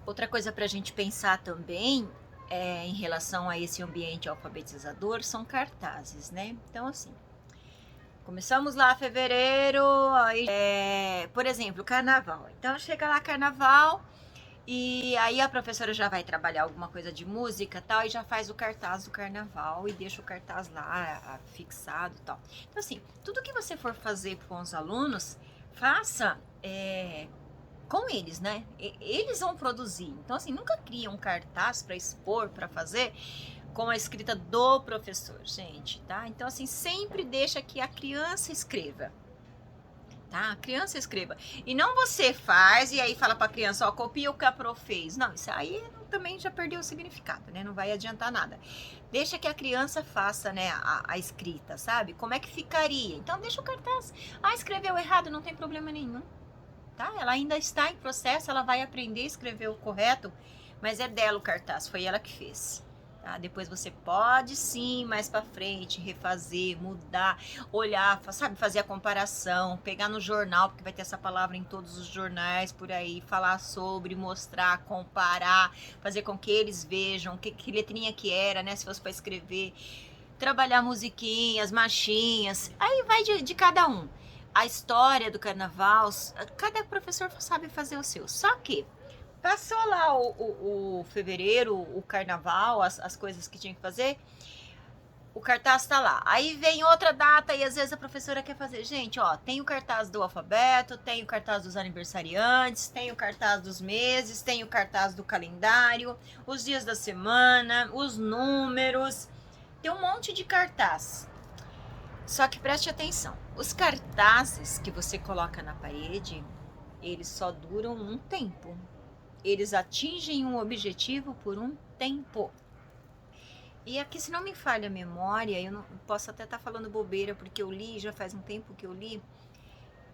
Outra coisa para a gente pensar também em relação a esse ambiente alfabetizador são cartazes, né? Então, assim, começamos lá fevereiro, aí, por exemplo, carnaval. Então, chega lá carnaval e aí a professora já vai trabalhar alguma coisa de música e tal e já faz o cartaz do carnaval e deixa o cartaz lá fixado e tal. Então, assim, tudo que você for fazer com os alunos, faça com eles, né? Eles vão produzir. Então, assim, nunca cria um cartaz para expor, para fazer com a escrita do professor, gente, tá? Então, assim, sempre deixa que a criança escreva, tá? A criança escreva. E não você faz e aí fala para a criança, ó, copia o que a prof fez. Não, isso aí também já perdeu o significado, né? Não vai adiantar nada. Deixa que a criança faça, né, a escrita, sabe? Como é que ficaria? Então, deixa o cartaz. Ah, escreveu errado, não tem problema nenhum. Tá? Ela ainda está em processo, ela vai aprender a escrever o correto, mas é dela o cartaz, foi ela que fez. Tá? Depois você pode sim, mais para frente, refazer, mudar, olhar, sabe, fazer a comparação, pegar no jornal, porque vai ter essa palavra em todos os jornais por aí, falar sobre, mostrar, comparar, fazer com que eles vejam que letrinha que era, né, se fosse para escrever, trabalhar musiquinhas, marchinhas, aí vai de cada um. A história do carnaval, cada professor sabe fazer o seu. Só que passou lá o fevereiro, o carnaval, as coisas que tinha que fazer, o cartaz tá lá. Aí vem outra data e às vezes a professora quer fazer. Gente, ó, tem o cartaz do alfabeto, tem o cartaz dos aniversariantes, tem o cartaz dos meses, tem o cartaz do calendário, os dias da semana, os números. Tem um monte de cartaz. Só que preste atenção, os cartazes que você coloca na parede, eles só duram um tempo. Eles atingem um objetivo por um tempo. E aqui, se não me falha a memória, eu não posso até estar falando bobeira, porque eu li, já faz um tempo que eu li,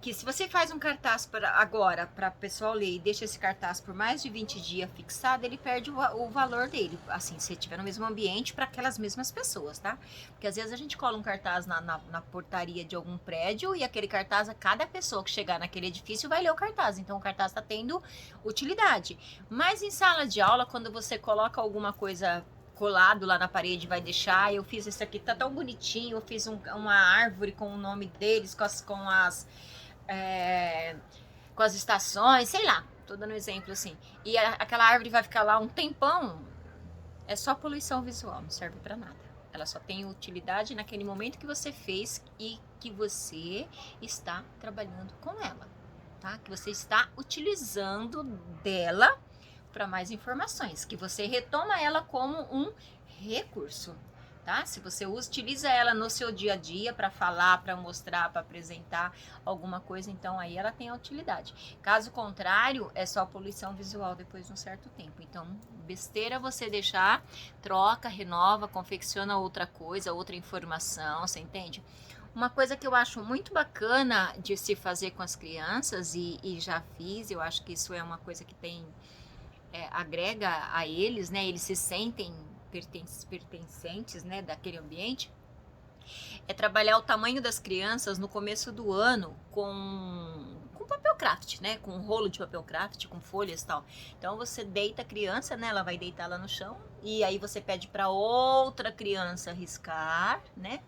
que se você faz um cartaz agora para o pessoal ler e deixa esse cartaz por mais de 20 dias fixado, ele perde o valor dele, assim, se estiver no mesmo ambiente para aquelas mesmas pessoas, tá? Porque às vezes a gente cola um cartaz na portaria de algum prédio e aquele cartaz, a cada pessoa que chegar naquele edifício vai ler o cartaz, então o cartaz está tendo utilidade. Mas em sala de aula, quando você coloca alguma coisa colado lá na parede, vai deixar, eu fiz esse aqui, tá tão bonitinho, eu fiz uma árvore com o nome deles, é, com as estações, sei lá, tô dando um exemplo assim. E aquela árvore vai ficar lá um tempão, é só poluição visual, não serve para nada. Ela só tem utilidade naquele momento que você fez e que você está trabalhando com ela, tá? Que você está utilizando dela para mais informações, que você retoma ela como um recurso. Tá? Se você utiliza ela no seu dia a dia para falar, para mostrar, para apresentar alguma coisa, então aí ela tem a utilidade. Caso contrário, é só poluição visual depois de um certo tempo. Então, besteira você deixar, troca, renova, confecciona outra coisa, outra informação, você entende? Uma coisa que eu acho muito bacana de se fazer com as crianças, e já fiz, eu acho que isso é uma coisa que tem, agrega a eles, né? Eles se sentem pertencentes, né, daquele ambiente, é trabalhar o tamanho das crianças no começo do ano com papel craft, né, com um rolo de papel craft, com folhas e tal. Então você deita a criança, né, ela vai deitar lá no chão e aí você pede para outra criança riscar, né,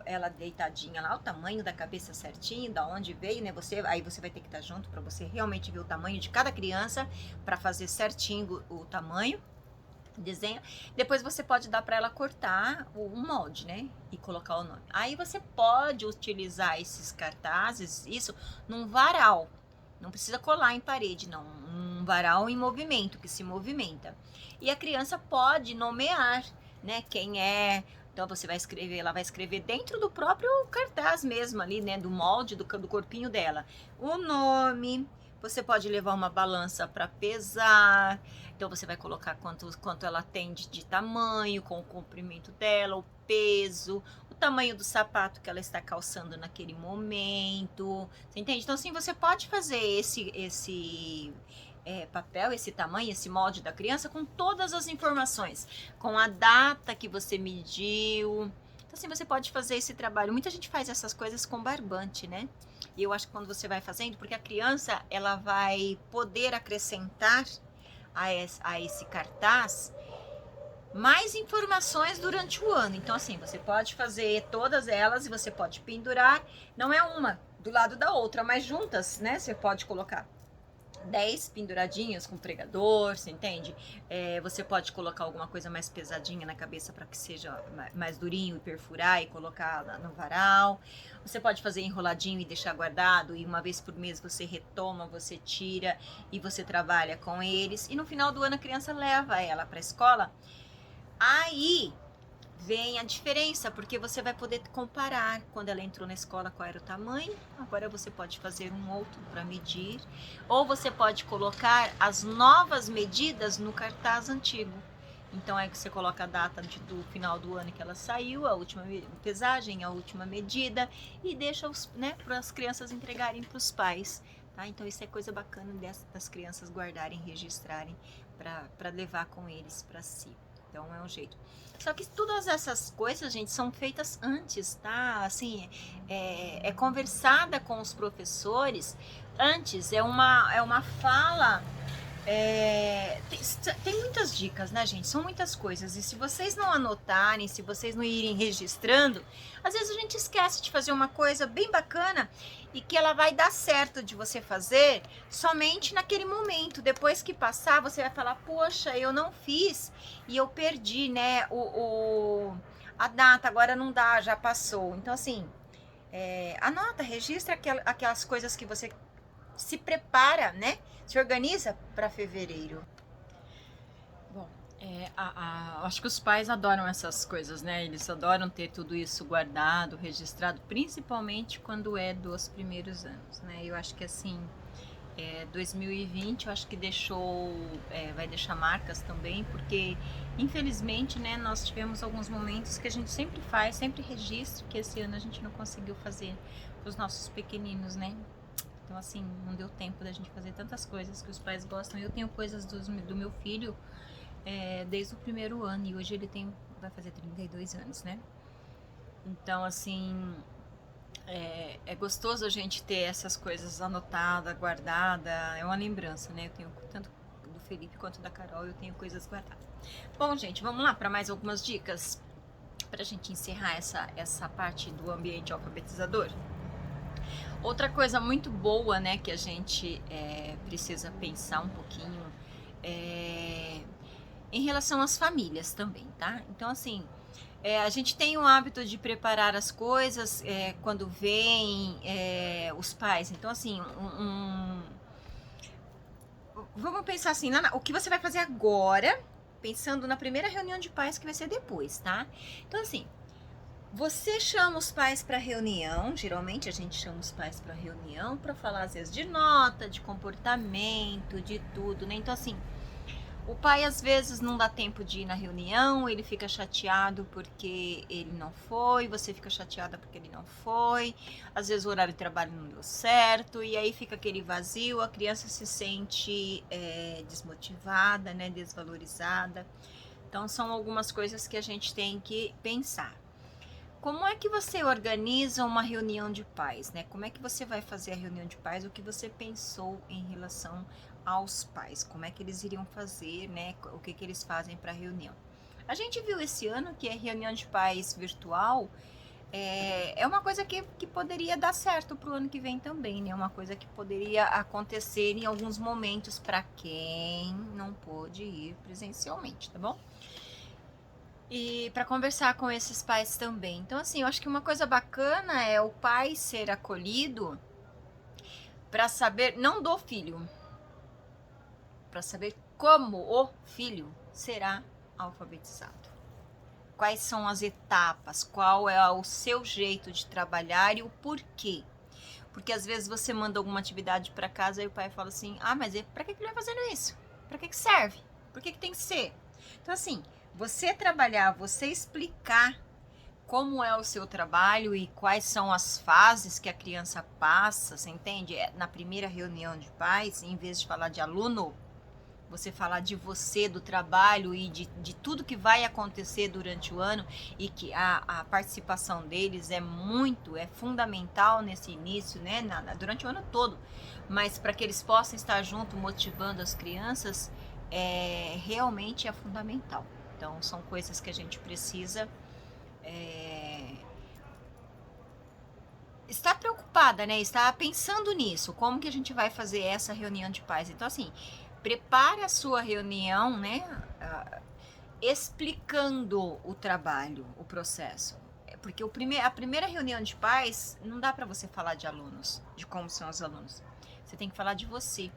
ela deitadinha lá, o tamanho da cabeça certinho, da onde veio, né? Aí você vai ter que estar junto para você realmente ver o tamanho de cada criança para fazer certinho o tamanho. Desenha. Depois você pode dar para ela cortar um molde, né? E colocar o nome. Aí você pode utilizar esses cartazes, isso, num varal. Não precisa colar em parede, não. Um varal em movimento, que se movimenta. E a criança pode nomear, né? Quem é. Então você vai escrever, ela vai escrever dentro do próprio cartaz mesmo ali, né? Do molde, do corpinho dela. O nome. Você pode levar uma balança para pesar. Então você vai colocar quanto ela tem de tamanho, com o comprimento dela, o peso, o tamanho do sapato que ela está calçando naquele momento. Você entende? Então assim, você pode fazer esse papel, esse tamanho, esse molde da criança com todas as informações, com a data que você mediu. Então assim, você pode fazer esse trabalho. Muita gente faz essas coisas com barbante, né? E eu acho que quando você vai fazendo, porque a criança, ela vai poder acrescentar a esse cartaz mais informações durante o ano. Então, assim, você pode fazer todas elas e você pode pendurar, não é uma do lado da outra, mas juntas, né? Você pode colocar 10 penduradinhas com pregador, você entende? Você pode colocar alguma coisa mais pesadinha na cabeça para que seja mais durinho e perfurar e colocar no varal. Você pode fazer enroladinho e deixar guardado, e uma vez por mês você retoma, você tira e você trabalha com eles. E no final do ano a criança leva ela para a escola. Aí vem a diferença, porque você vai poder comparar quando ela entrou na escola qual era o tamanho. Agora você pode fazer um outro para medir, ou você pode colocar as novas medidas no cartaz antigo. Então é que você coloca a data do final do ano que ela saiu, a última pesagem, a última medida, e deixa para as crianças entregarem para os pais. Tá? Então isso é coisa bacana das crianças guardarem, registrarem para levar com eles para si. Então é um jeito. Só que todas essas coisas, gente, são feitas antes, tá? Assim, é conversada com os professores antes, é uma fala. Tem muitas dicas, né, gente? São muitas coisas. E se vocês não anotarem, se vocês não irem registrando, às vezes a gente esquece de fazer uma coisa bem bacana e que ela vai dar certo de você fazer somente naquele momento. Depois que passar, você vai falar, poxa, eu não fiz e eu perdi, né, a data, agora não dá, já passou. Então, assim, anota, registra aquelas coisas que você se prepara, né? Se organiza para fevereiro. Bom, acho que os pais adoram essas coisas, né? Eles adoram ter tudo isso guardado, registrado, principalmente quando é dos primeiros anos, né? Eu acho que assim, 2020 eu acho que vai deixar marcas também, porque infelizmente, né, nós tivemos alguns momentos que a gente sempre faz, sempre registra, que esse ano a gente não conseguiu fazer para os nossos pequeninos, né? Então, assim, não deu tempo da gente fazer tantas coisas que os pais gostam. Eu tenho coisas do meu filho desde o primeiro ano, e hoje ele vai fazer 32 anos, né? Então, assim, é gostoso a gente ter essas coisas anotadas, guardadas. É uma lembrança, né? Eu tenho tanto do Felipe quanto da Carol, eu tenho coisas guardadas. Bom, gente, vamos lá para mais algumas dicas pra gente encerrar essa parte do ambiente alfabetizador. Outra coisa muito boa, né, que a gente precisa pensar um pouquinho em relação às famílias também, tá? Então, assim, a gente tem o hábito de preparar as coisas quando vêm os pais. Então, assim, vamos pensar assim, o que você vai fazer agora, pensando na primeira reunião de pais que vai ser depois, tá? Então, assim, você chama os pais para reunião, geralmente a gente chama os pais para reunião para falar às vezes de nota, de comportamento, de tudo, né? Então, assim, o pai às vezes não dá tempo de ir na reunião, ele fica chateado porque ele não foi, você fica chateada porque ele não foi, às vezes o horário de trabalho não deu certo, e aí fica aquele vazio, a criança se sente desmotivada, né? Desvalorizada. Então, são algumas coisas que a gente tem que pensar. Como é que você organiza uma reunião de pais, né? Como é que você vai fazer a reunião de pais? O que você pensou em relação aos pais? Como é que eles iriam fazer, né? O que eles fazem para a reunião? A gente viu esse ano que a reunião de pais virtual é uma coisa que poderia dar certo para o ano que vem também, né? Uma coisa que poderia acontecer em alguns momentos para quem não pôde ir presencialmente, tá bom? E para conversar com esses pais também. Então, assim, eu acho que uma coisa bacana é o pai ser acolhido para saber, não do filho, para saber como o filho será alfabetizado. Quais são as etapas, qual é o seu jeito de trabalhar e o porquê. Porque às vezes você manda alguma atividade para casa e o pai fala assim, mas para que ele vai fazendo isso? Para que serve? Por que tem que ser? Então, assim, você trabalhar, você explicar como é o seu trabalho e quais são as fases que a criança passa, você entende? Na primeira reunião de pais, em vez de falar de aluno, você falar de você, do trabalho e de tudo que vai acontecer durante o ano, e que a participação deles é fundamental nesse início, né? Durante o ano todo, mas para que eles possam estar junto motivando as crianças, realmente é fundamental. Então, são coisas que a gente precisa estar preocupada, né? Estar pensando nisso. Como que a gente vai fazer essa reunião de pais? Então, assim, prepare a sua reunião, né? Explicando o trabalho, o processo. Porque a primeira reunião de pais, não dá para você falar de alunos, de como são os alunos. Você tem que falar de você.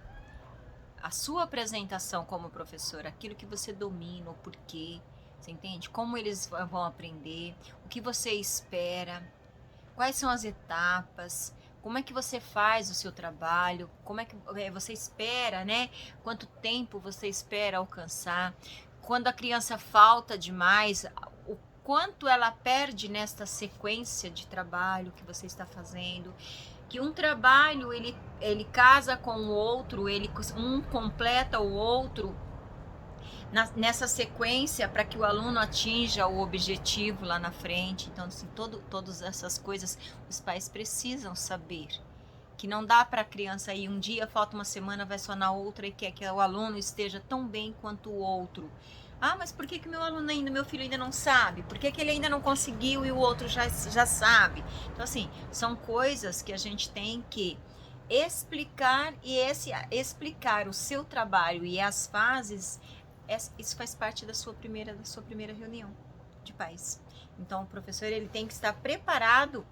A sua apresentação como professor, aquilo que você domina, o porquê, você entende? Como eles vão aprender, o que você espera, quais são as etapas, como é que você faz o seu trabalho, como é que você espera, né? Quanto tempo você espera alcançar, quando a criança falta demais, o quanto ela perde nesta sequência de trabalho que você está fazendo. Que um trabalho ele casa com o outro, um completa o outro nessa sequência para que o aluno atinja o objetivo lá na frente. Então, assim, todas essas coisas os pais precisam saber. Que não dá para a criança ir um dia, falta uma semana, vai só na outra e quer que o aluno esteja tão bem quanto o outro. Ah, mas por que meu filho ainda não sabe? Por que ele ainda não conseguiu e o outro já sabe? Então, assim, são coisas que a gente tem que explicar explicar o seu trabalho e as fases, isso faz parte da sua primeira reunião de pais. Então, o professor ele tem que estar preparado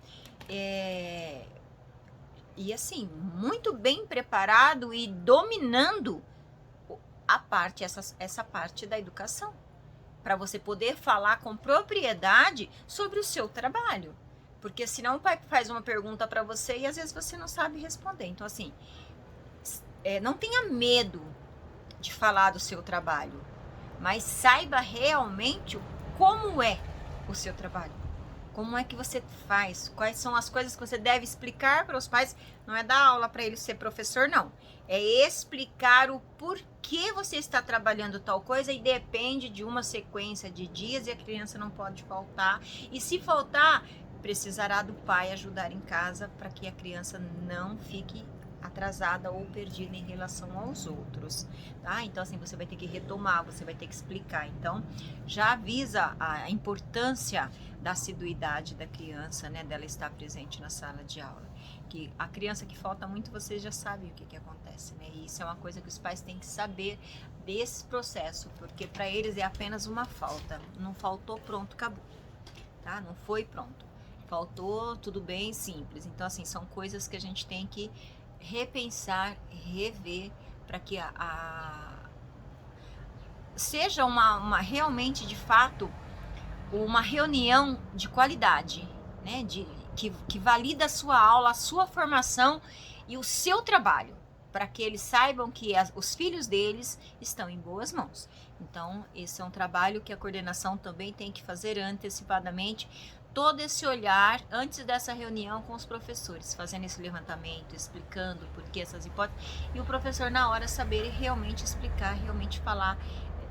e assim, muito bem preparado e dominando essa parte da educação, para você poder falar com propriedade sobre o seu trabalho. Porque senão o pai faz uma pergunta para você e às vezes você não sabe responder. Então, assim, não tenha medo de falar do seu trabalho, mas saiba realmente como é o seu trabalho. Como é que você faz? Quais são as coisas que você deve explicar para os pais? Não é dar aula para ele ser professor, não. É explicar o porquê você está trabalhando tal coisa e depende de uma sequência de dias e a criança não pode faltar. E se faltar, precisará do pai ajudar em casa para que a criança não fique atrasada ou perdida em relação aos outros, tá? Então, assim, você vai ter que retomar, você vai ter que explicar. Então, já avisa a importância da assiduidade da criança, né? Dela estar presente na sala de aula. Que a criança que falta muito, vocês já sabem o que acontece, né? E isso é uma coisa que os pais têm que saber desse processo, porque para eles é apenas uma falta. Não faltou, pronto, acabou, tá? Não foi pronto. Faltou, tudo bem, simples. Então, assim, são coisas que a gente tem que repensar, rever, para que seja uma realmente, de fato, uma reunião de qualidade, né? Que valida a sua aula, a sua formação e o seu trabalho, para que eles saibam que os filhos deles estão em boas mãos. Então, esse é um trabalho que a coordenação também tem que fazer antecipadamente, todo esse olhar antes dessa reunião com os professores, fazendo esse levantamento, explicando por que essas hipóteses, e o professor na hora saber realmente explicar, realmente falar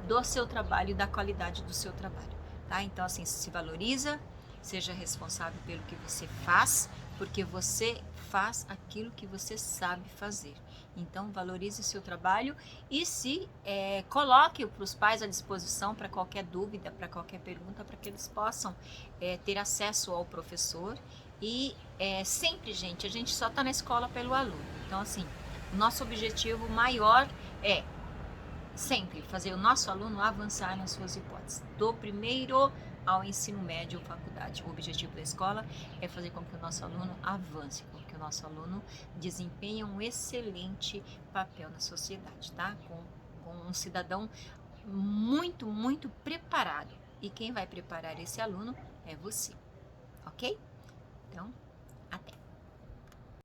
do seu trabalho e da qualidade do seu trabalho, tá? Então, assim, se valoriza, seja responsável pelo que você faz, porque você faz aquilo que você sabe fazer. Então, valorize o seu trabalho e se coloque para os pais à disposição para qualquer dúvida, para qualquer pergunta, para que eles possam ter acesso ao professor. E sempre, gente, a gente só está na escola pelo aluno. Então, assim, o nosso objetivo maior é sempre fazer o nosso aluno avançar nas suas hipóteses, do primeiro ao ensino médio ou faculdade. O objetivo da escola é fazer com que o nosso aluno avance, com que o nosso aluno desempenhe um excelente papel na sociedade, tá? Com um cidadão muito, muito preparado. E quem vai preparar esse aluno é você, ok? Então, até!